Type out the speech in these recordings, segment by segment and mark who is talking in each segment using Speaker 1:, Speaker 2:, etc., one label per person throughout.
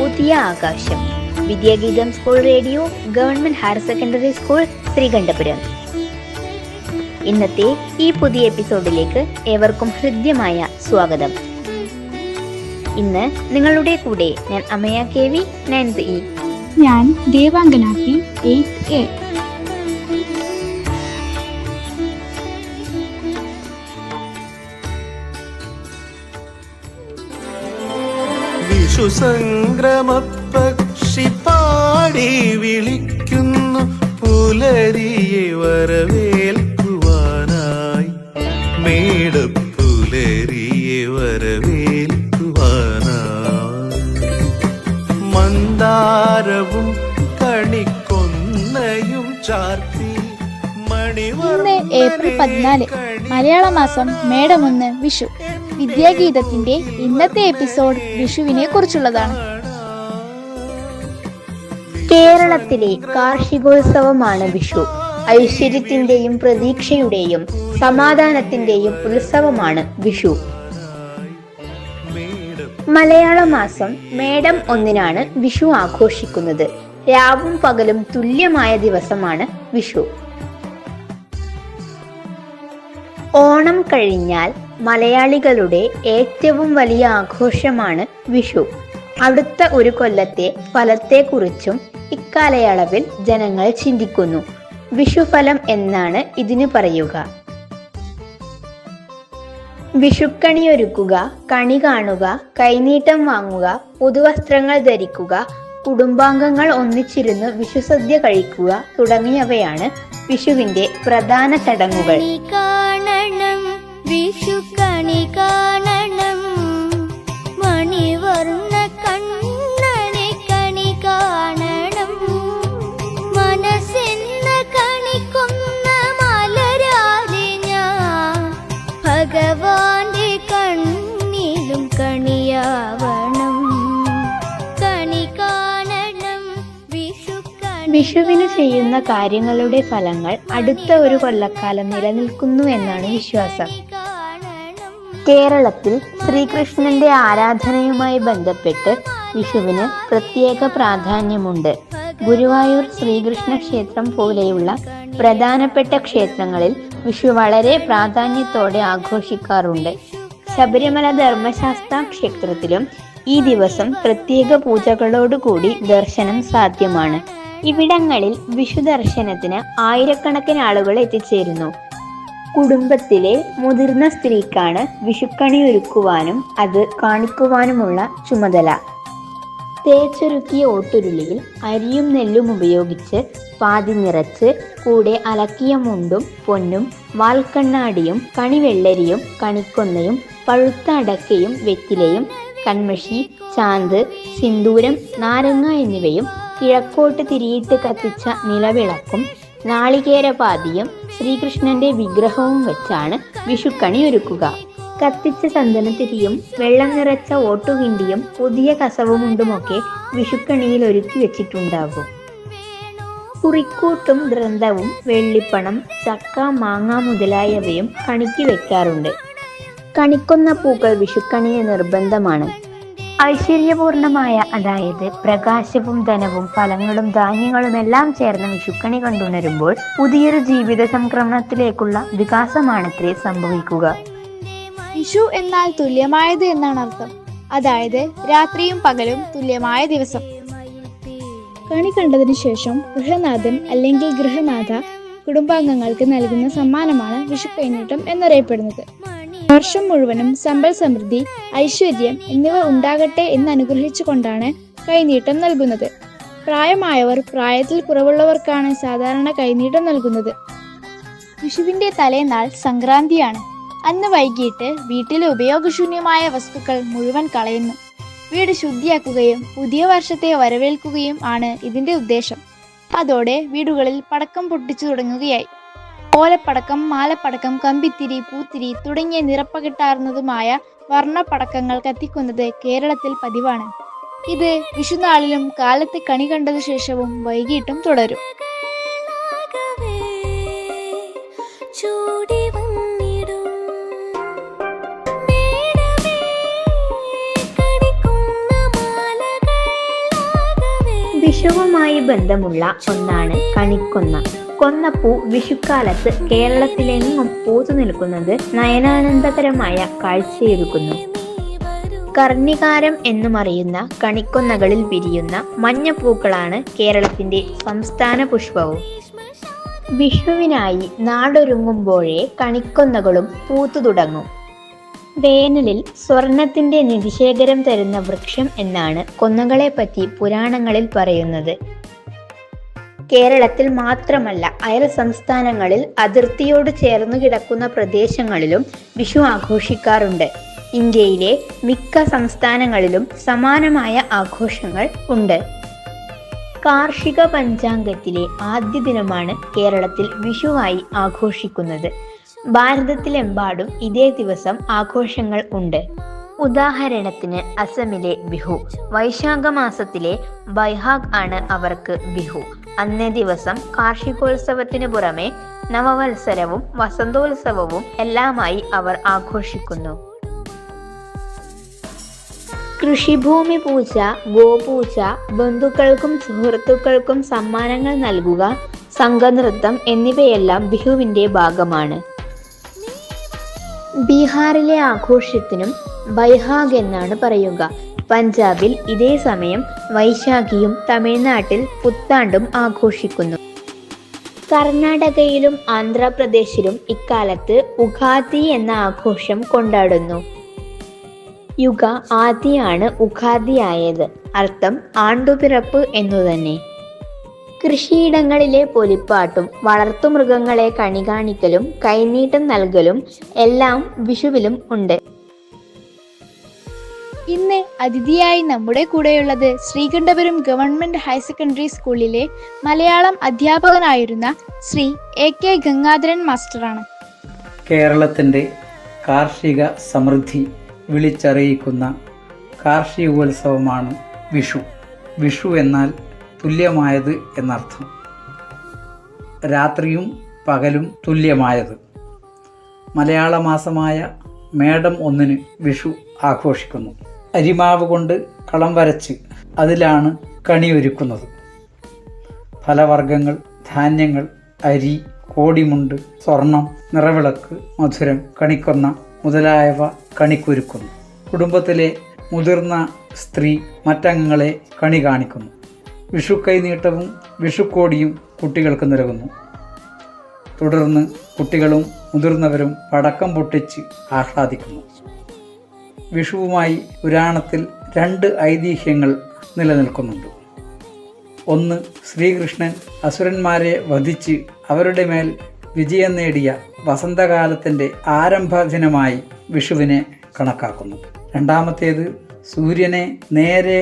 Speaker 1: പുതിയ ആകാശം. Vidyageetham school radio, government higher secondary school, Sreekandapuram. ഇന്നത്തെ ഈ പുതിയ എപ്പിസോഡിലേക്ക് ഏവർക്കും ഹൃദ്യമായ സ്വാഗതം. ഇന്ന് നിങ്ങളുടെ കൂടെ ഞാൻ അമയ KV 9th E.
Speaker 2: ഞാൻ ദേവാംഗന P 8th A.
Speaker 3: വിഷുസംക്രമപക്ഷി പാടി വിളിക്കുന്നു പുലരിയെ വരവേൽക്കുവാനായി, മേടപ്പുലരിയെ വരവേൽക്കുവാനായി. മന്ദാരവും കണിക്കൊന്നയും ചാർത്തി
Speaker 2: ഇന്ന് ഏപ്രിൽ 14, മലയാള മാസം മേടം 1, വിഷു. വിദ്യാഗീതത്തിന്റെ ഇന്നത്തെ എപ്പിസോഡ് വിഷുവിനെ കുറിച്ചുള്ളതാണ്.
Speaker 1: കേരളത്തിലെ കാർഷികോത്സവമാണ് വിഷു. ഐശ്വര്യത്തിന്റെയും പ്രതീക്ഷയുടെയും സമാധാനത്തിന്റെയും ഉത്സവമാണ് വിഷു. മലയാള മാസം മേടം 1 വിഷു ആഘോഷിക്കുന്നത്. രാവും പകലും തുല്യമായ ദിവസമാണ് വിഷു. ഓണം കഴിഞ്ഞാൽ മലയാളികളുടെ ഏറ്റവും വലിയ ആഘോഷമാണ് വിഷു. അടുത്ത ഒരു കൊല്ലത്തെ ഫലത്തെക്കുറിച്ചും ഇക്കാലയളവിൽ ജനങ്ങൾ ചിന്തിക്കുന്നു. വിഷുഫലം എന്നാണ് ഇതിന് പറയുക. വിഷുക്കണിയൊരുക്കുക, കണി കാണുക, കൈനീട്ടം വാങ്ങുക, പുതുവസ്ത്രങ്ങൾ ധരിക്കുക, കുടുംബാംഗങ്ങൾ ഒന്നിച്ചിരുന്ന് വിഷുസദ്യ കഴിക്കുക തുടങ്ങിയവയാണ് വിഷുവിന്റെ പ്രധാന ചടങ്ങുകൾ.
Speaker 4: വിഷുക്കണി കാണണം, മണിവർണ്ണ കണ്ണനെ കണി കാണണം, മനസ്സെന്ന കണിക്കൊന്ന മലരാതെ ഞാൻ ഭഗവാന്റെ കണ്ണിലും കണിയാവണം, കണി കാണണം
Speaker 1: വിഷുവിന് ചെയ്യുന്ന കാര്യങ്ങളുടെ ഫലങ്ങൾ അടുത്ത ഒരു കൊല്ലക്കാലം നിലനിൽക്കുന്നു എന്നാണ് വിശ്വാസം. കേരളത്തിൽ ശ്രീകൃഷ്ണന്റെ ആരാധനയുമായി ബന്ധപ്പെട്ട് വിഷുവിന് പ്രത്യേക പ്രാധാന്യമുണ്ട്. ഗുരുവായൂർ ശ്രീകൃഷ്ണ ക്ഷേത്രം പോലെയുള്ള പ്രധാനപ്പെട്ട ക്ഷേത്രങ്ങളിൽ വിഷു വളരെ പ്രാധാന്യത്തോടെ ആഘോഷിക്കാറുണ്ട്. ശബരിമല ധർമ്മശാസ്ത്ര ക്ഷേത്രത്തിലും ഈ ദിവസം പ്രത്യേക പൂജകളോടുകൂടി ദർശനം സാധ്യമാണ്. ഇവിടങ്ങളിൽ വിഷു ദർശനത്തിന് ആയിരക്കണക്കിന് ആളുകൾ എത്തിച്ചേരുന്നു. കുടുംബത്തിലെ മുതിർന്ന സ്ത്രീക്കാണ് വിഷുക്കണി ഒരുക്കുവാനും അത് കാണിക്കുവാനുമുള്ള ചുമതല. തേച്ചൊരുക്കിയ ഓട്ടുരുളിയിൽ അരിയും നെല്ലും ഉപയോഗിച്ച് പാതി നിറച്ച് കൂടെ അലക്കിയ മുണ്ടും പൊന്നും വാൽക്കണ്ണാടിയും കണിവെള്ളരിയും കണിക്കൊന്നയും പഴുത്ത അടക്കയും വെറ്റിലയും കൺമഷി, ചാന്ത്, സിന്ദൂരം, നാരങ്ങ എന്നിവയും കിഴക്കോട്ട് തിരിയിട്ട് കത്തിച്ച നിലവിളക്കും നാളികേരപാതിയും ശ്രീകൃഷ്ണന്റെ വിഗ്രഹവും വെച്ചാണ് വിഷുക്കണി ഒരുക്കുക. കത്തിച്ച ചന്ദനത്തിരിയും വെള്ളം നിറച്ച ഓട്ടുകിണ്ടിയും പുതിയ കസവുമുണ്ടുമൊക്കെ വിഷുക്കണിയിൽ ഒരുക്കി വെച്ചിട്ടുണ്ടാകും. കുറിക്കൂട്ടും ഗ്രന്ഥവും വെള്ളിപ്പണം, ചക്ക, മാങ്ങ മുതലായവയും കണിക്ക് വെക്കാറുണ്ട്. കണിക്കൊന്ന പൂക്കൾ വിഷുക്കണിന് നിർബന്ധമാണ്. ഐശ്വര്യപൂർണമായ, അതായത് പ്രകാശവും ധനവും ഫലങ്ങളും ധാന്യങ്ങളും എല്ലാം ചേർന്ന വിഷുക്കണി കണ്ടുണരുമ്പോൾ പുതിയൊരു ജീവിത സംക്രമണത്തിലേക്കുള്ള വികാസമാണത്രേ സംഭവിക്കുക.
Speaker 2: വിഷു എന്നാൽ തുല്യമായത് എന്നാണ് അർത്ഥം. അതായത് രാത്രിയും പകലും തുല്യമായ ദിവസം. കണി കണ്ടതിനു ശേഷം ഗൃഹനാഥൻ അല്ലെങ്കിൽ ഗൃഹനാഥ കുടുംബാംഗങ്ങൾക്ക് നൽകുന്ന സമ്മാനമാണ് വിഷു കൈനീട്ടം എന്നറിയപ്പെടുന്നത്. വർഷം മുഴുവനും സമ്പൽ സമൃദ്ധി, ഐശ്വര്യം എന്നിവ ഉണ്ടാകട്ടെ എന്ന് അനുഗ്രഹിച്ചുകൊണ്ടാണ് കൈനീട്ടം നൽകുന്നത്. പ്രായമായവർ, പ്രായത്തിൽ കുറവുള്ളവർക്കാണ് സാധാരണ കൈനീട്ടം നൽകുന്നത്. വിഷുവിന്റെ തലേനാൾ സംക്രാന്തിയാണ്. അന്ന് വൈകിട്ട് വീട്ടിലെ ഉപയോഗശൂന്യമായ വസ്തുക്കൾ മുഴുവൻ കളയുന്നു. വീട് ശുദ്ധിയാക്കുകയും പുതിയ വർഷത്തെ വരവേൽക്കുകയും ആണ് ഇതിന്റെ ഉദ്ദേശം. അതോടെ വീടുകളിൽ പടക്കം പൊട്ടിച്ചു തുടങ്ങുകയായി. ഓലപ്പടക്കം, മാലപ്പടക്കം, കമ്പിത്തിരി, പൂത്തിരി തുടങ്ങിയ നിറപ്പകിട്ടാർന്നതുമായ വർണ്ണപ്പടക്കങ്ങൾ കത്തിക്കുന്നത് കേരളത്തിൽ പതിവാണ്. ഇത് വിഷുനാളിലും കാലത്ത് കണി കണ്ടതിനു ശേഷവും വൈകിട്ടും തുടരും.
Speaker 1: വിഷുവുമായി ബന്ധമുള്ള ഒന്നാണ് കണിക്കൊന്ന. കൊന്നപ്പൂ വിഷുക്കാലത്ത് കേരളത്തിലെങ്ങും പൂത്തു നിൽക്കുന്നത് നയനാനന്ദകരമായ കാഴ്ചയൊരുക്കുന്നു. കർണികാരം എന്നുമറിയുന്ന കണിക്കൊന്നകളിൽ വിരിയുന്ന മഞ്ഞപ്പൂക്കളാണ് കേരളത്തിന്റെ സംസ്ഥാന പുഷ്പവും. വിഷുവിനായി നാടൊരുങ്ങുമ്പോഴേ കണിക്കൊന്നകളും പൂത്തു തുടങ്ങും. വേനലിൽ സ്വർണത്തിന്റെ നിധിശേഖരം തരുന്ന വൃക്ഷം എന്നാണ് കൊന്നകളെപ്പറ്റി പുരാണങ്ങളിൽ പറയുന്നത്. കേരളത്തിൽ മാത്രമല്ല, അയൽ സംസ്ഥാനങ്ങളിൽ അതിർത്തിയോട് ചേർന്നു കിടക്കുന്ന പ്രദേശങ്ങളിലും വിഷു ആഘോഷിക്കാറുണ്ട്. ഇന്ത്യയിലെ മിക്ക സംസ്ഥാനങ്ങളിലും സമാനമായ ആഘോഷങ്ങൾ ഉണ്ട്. കാർഷിക പഞ്ചാംഗത്തിലെ ആദ്യ ദിനമാണ് കേരളത്തിൽ വിഷുവായി ആഘോഷിക്കുന്നത്. ഭാരതത്തിലെമ്പാടും ഇതേ ദിവസം ആഘോഷങ്ങൾ ഉണ്ട്. ഉദാഹരണത്തിന് അസമിലെ ബിഹു, വൈശാഖ മാസത്തിലെ ബൈഹാഗ് ആണ് അവർക്ക് ബിഹു. അന്നേ ദിവസം കാർഷികോത്സവത്തിന് പുറമെ നവവത്സരവും വസന്തോത്സവവും എല്ലാമായി അവർ ആഘോഷിക്കുന്നു. കൃഷിഭൂമി പൂജ, ഗോപൂജ, ബന്ധുക്കൾക്കും സുഹൃത്തുക്കൾക്കും സമ്മാനങ്ങൾ നൽകുക, സംഘനൃത്തം എന്നിവയെല്ലാം ബിഹുവിന്റെ ഭാഗമാണ്. ബീഹാറിലെ ആഘോഷത്തിനും ബൈഹാഗ് എന്നാണ് പറയുക. പഞ്ചാബിൽ ഇതേ സമയം വൈശാഖിയും തമിഴ്നാട്ടിൽ പുത്താണ്ടും ആഘോഷിക്കുന്നു. കർണാടകയിലും ആന്ധ്രാപ്രദേശിലും ഇക്കാലത്ത് ഉഗാദി എന്ന ആഘോഷം കൊണ്ടാടുന്നു. യുഗ ആദിയാണ് ഉഗാദി ആയത്. അർത്ഥം ആണ്ടുപിറപ്പ് എന്നുതന്നെ. കൃഷിയിടങ്ങളിലെ പൊലിപ്പാട്ടും വളർത്തുമൃഗങ്ങളെ കണി കാണിക്കലും കൈനീട്ടം നൽകലും എല്ലാം വിഷുവിലും ഉണ്ട്.
Speaker 2: ഇന്ന് അതിഥിയായി നമ്മുടെ കൂടെയുള്ളത് ശ്രീകണ്ഠപുരം ഗവൺമെന്റ് ഹയർ സെക്കൻഡറി സ്കൂളിലെ മലയാളം അധ്യാപകനായിരുന്ന ശ്രീ AK ഗംഗാധരൻ മാസ്റ്ററാണ്.
Speaker 5: കേരളത്തിൻ്റെ കാർഷിക സമൃദ്ധി വിളിച്ചറിയിക്കുന്ന കാർഷികോത്സവമാണ് വിഷു. വിഷു എന്നാൽ തുല്യമായത് എന്നർത്ഥം. രാത്രിയും പകലും തുല്യമായത്. മലയാള മാസമായ മേടം 1 വിഷു ആഘോഷിക്കുന്നു. അരിമാവ് കൊണ്ട് കളം വരച്ച് അതിലാണ് കണിയൊരുക്കുന്നത്. ഫലവർഗ്ഗങ്ങൾ, ധാന്യങ്ങൾ, അരി, കോടിമുണ്ട്, സ്വർണം, നിറവിളക്ക്, മധുരം, കണിക്കൊന്ന മുതലായവ കണിക്കൊരുക്കുന്നു. കുടുംബത്തിലെ മുതിർന്ന സ്ത്രീ മറ്റംഗങ്ങളെ കണി കാണിക്കുന്നു. വിഷു കൈനീട്ടവും വിഷുക്കോടിയും കുട്ടികൾക്ക് നൽകുന്നു. തുടർന്ന് കുട്ടികളും മുതിർന്നവരും പടക്കം പൊട്ടിച്ച് ആഹ്ലാദിക്കുന്നു. വിഷുവുമായി പുരാണത്തിൽ 2 ഐതിഹ്യങ്ങൾ നിലനിൽക്കുന്നുണ്ട്. ഒന്ന്, ശ്രീകൃഷ്ണൻ അസുരന്മാരെ വധിച്ച് അവരുടെ മേൽ വിജയം നേടിയ വസന്തകാലത്തിൻ്റെ ആരംഭ ദിനമായി വിഷുവിനെ കണക്കാക്കുന്നു. രണ്ടാമത്തേത്, സൂര്യനെ നേരെ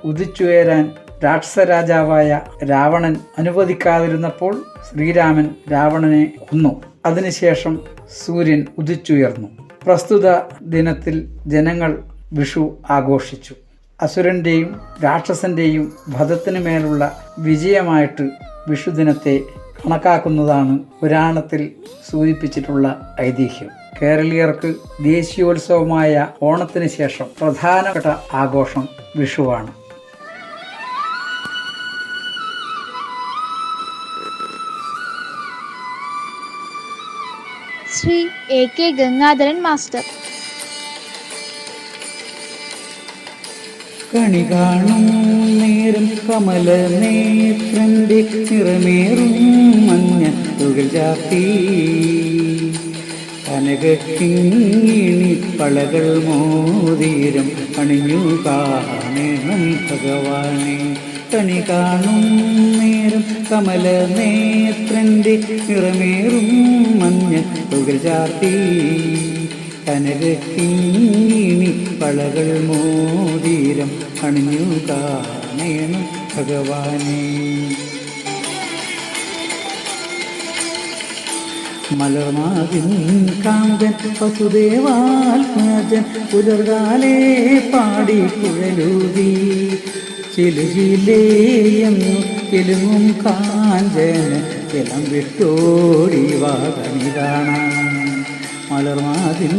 Speaker 5: ഉദിച്ചുയരാൻ രാക്ഷസരാജാവായ രാവണൻ അനുവദിക്കാതിരുന്നപ്പോൾ ശ്രീരാമൻ രാവണനെ കൊന്നു. അതിനുശേഷം സൂര്യൻ ഉദിച്ചുയർന്നു. പ്രസ്തുത ദിനത്തിൽ ജനങ്ങൾ വിഷു ആഘോഷിച്ചു. അസുരൻ്റെയും രാക്ഷസൻ്റെയും വധത്തിനു മേലുള്ള വിജയമായിട്ട് വിഷുദിനത്തെ കണക്കാക്കുന്നതാണ് പുരാണത്തിൽ സൂചിപ്പിച്ചിട്ടുള്ള ഐതിഹ്യം. കേരളീയർക്ക് ദേശീയോത്സവമായ ഓണത്തിന് ശേഷം പ്രധാനപ്പെട്ട ആഘോഷം വിഷുവാണ്.
Speaker 2: Shri AK Gangadharan master.
Speaker 5: കണി കാണും നേരം കമല നേത്രന്റെ നിറമേറും മഞ്ഞ തുകൽ ചാർത്തി കനകിങ്ങിണി പളകൾ മോതിരം അണിഞ്ഞു കാണണം ഭഗവാനെ. കണി കാണും നേരം കമല നേത്രന്റെ നിറമേറും മഞ്ഞ തുകൽ ചാർത്തി കനകിങ്ങിണി പളകൾ മോതിരം അണിഞ്ഞു കാണണം ഭഗവാനെ. മലർമാതിൻ കാന്തൻ വസുദേവാത്മജൻ പുലർകാലേ പാടി കുഴലൂതി ചിലുചിലേയെന്നു കിലുങ്ങും കാഞ്ചന കിളം വിട്ടോടി വാകണി കാണാൻ. മലർമാതിൻ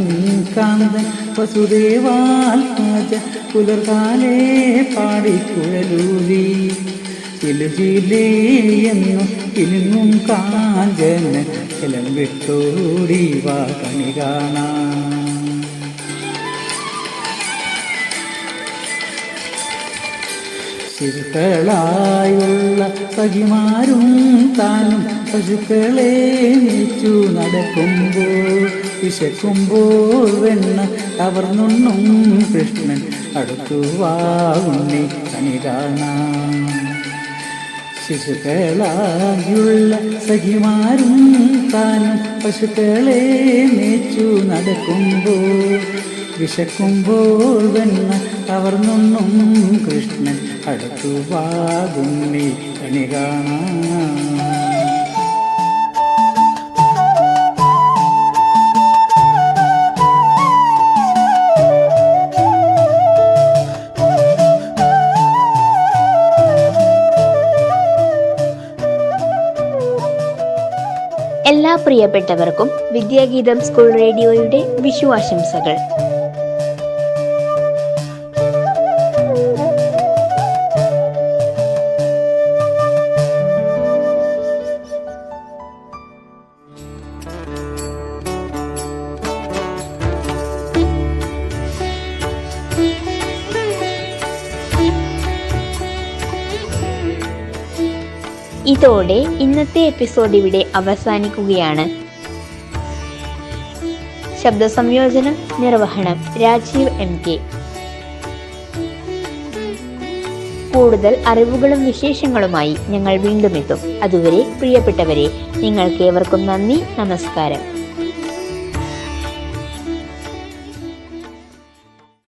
Speaker 5: കാന്തൻ വസുദേവാത്മജൻ പുലർകാലേ പാടി കുഴലൂതി ചിലുചിലേ എന്നു കിലുങ്ങും കാഞ്ചന ചിലം വിട്ടോടി വാ കണി കാണാം. ശിശുക്കളായുള്ള സഖിമാരും താനും പശുക്കളെ നീച്ചു നടക്കുമ്പോൾ വിശക്കുമ്പോൾ വെണ്ണ കവർന്നുണ്ണും കൃഷ്ണൻ അടുത്തു വാ ഉണ്ണി കണി കാണാം. ശിശുക്കളായുള്ള സഖിമാരും താനും പശുക്കളെ നീച്ചു നടക്കുമ്പോൾ വിശക്കുമ്പോൾ വെണ്ണ കവർന്നുണ്ണും കൃഷ്ണൻ അടുത്തു വാ ഉണ്ണി കണി കാണാം.
Speaker 1: എല്ലാ പ്രിയപ്പെട്ടവർക്കും വിദ്യാഗീതം സ്കൂൾ റേഡിയോയുടെ വിഷു ആശംസകൾ. ഇതോടെ ഇന്നത്തെ എപ്പിസോഡ് ഇവിടെ അവസാനിക്കുകയാണ്. ശബ്ദ സംയോജനം നിർവഹണം രാജീവ് MK. കൂടുതൽ അറിവുകളും വിശേഷങ്ങളുമായി ഞങ്ങൾ വീണ്ടും എത്തും. അതുവരെ പ്രിയപ്പെട്ടവരെ, നിങ്ങൾക്കേവർക്കും നന്ദി, നമസ്കാരം.